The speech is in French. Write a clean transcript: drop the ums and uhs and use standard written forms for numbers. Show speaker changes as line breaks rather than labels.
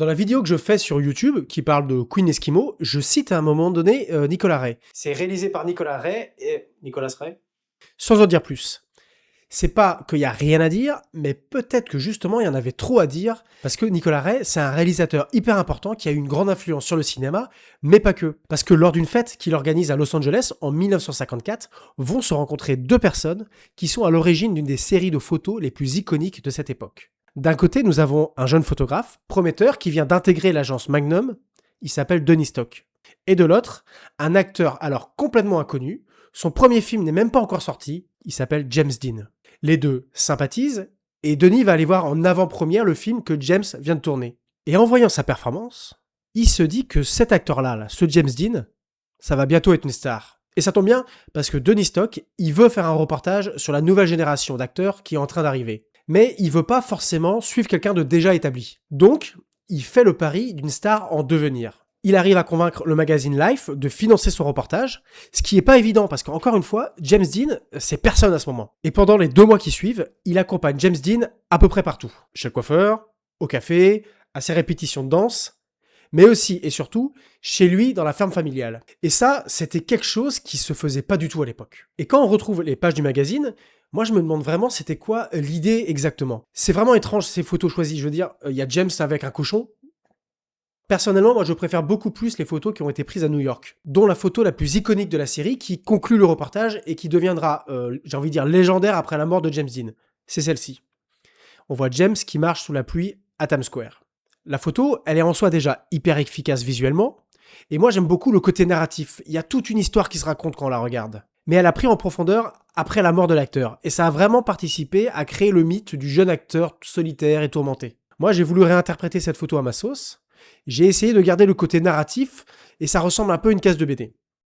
Dans la vidéo que je fais sur YouTube, qui parle de Queen Eskimo, je cite à un moment donné Nicolas Ray. C'est réalisé par Nicolas Ray et Nicolas Ray. Sans en dire plus. C'est pas qu'il y a rien à dire, mais peut-être que justement il y en avait trop à dire, parce que Nicolas Ray, c'est un réalisateur hyper important qui a eu une grande influence sur le cinéma, mais pas que. Parce que lors d'une fête qu'il organise à Los Angeles en 1954, vont se rencontrer deux personnes qui sont à l'origine d'une des séries de photos les plus iconiques de cette époque. D'un côté, nous avons un jeune photographe, prometteur, qui vient d'intégrer l'agence Magnum, il s'appelle Denis Stock. Et de l'autre, un acteur alors complètement inconnu, son premier film n'est même pas encore sorti, il s'appelle James Dean. Les deux sympathisent, et Denis va aller voir en avant-première le film que James vient de tourner. Et en voyant sa performance, il se dit que cet acteur-là, ce James Dean, ça va bientôt être une star. Et ça tombe bien, parce que Denis Stock, il veut faire un reportage sur la nouvelle génération d'acteurs qui est en train d'arriver. Mais il veut pas forcément suivre quelqu'un de déjà établi. Donc, il fait le pari d'une star en devenir. Il arrive à convaincre le magazine Life de financer son reportage, ce qui est pas évident parce qu'encore une fois, James Dean, c'est personne à ce moment. Et pendant les 2 mois qui suivent, il accompagne James Dean à peu près partout. Chez le coiffeur, au café, à ses répétitions de danse, mais aussi et surtout chez lui dans la ferme familiale. Et ça, c'était quelque chose qui se faisait pas du tout à l'époque. Et quand on retrouve les pages du magazine, moi je me demande vraiment c'était quoi l'idée exactement. C'est vraiment étrange ces photos choisies, je veux dire, il y a James avec un cochon. Personnellement, moi je préfère beaucoup plus les photos qui ont été prises à New York, dont la photo la plus iconique de la série qui conclut le reportage et qui deviendra, j'ai envie de dire, légendaire après la mort de James Dean. C'est celle-ci. On voit James qui marche sous la pluie à Times Square. La photo, elle est en soi déjà hyper efficace visuellement, et moi j'aime beaucoup le côté narratif. Il y a toute une histoire qui se raconte quand on la regarde. Mais elle a pris en profondeur après la mort de l'acteur, et ça a vraiment participé à créer le mythe du jeune acteur solitaire et tourmenté. Moi j'ai voulu réinterpréter cette photo à ma sauce, j'ai essayé de garder le côté narratif, et ça ressemble un peu à une case de BD.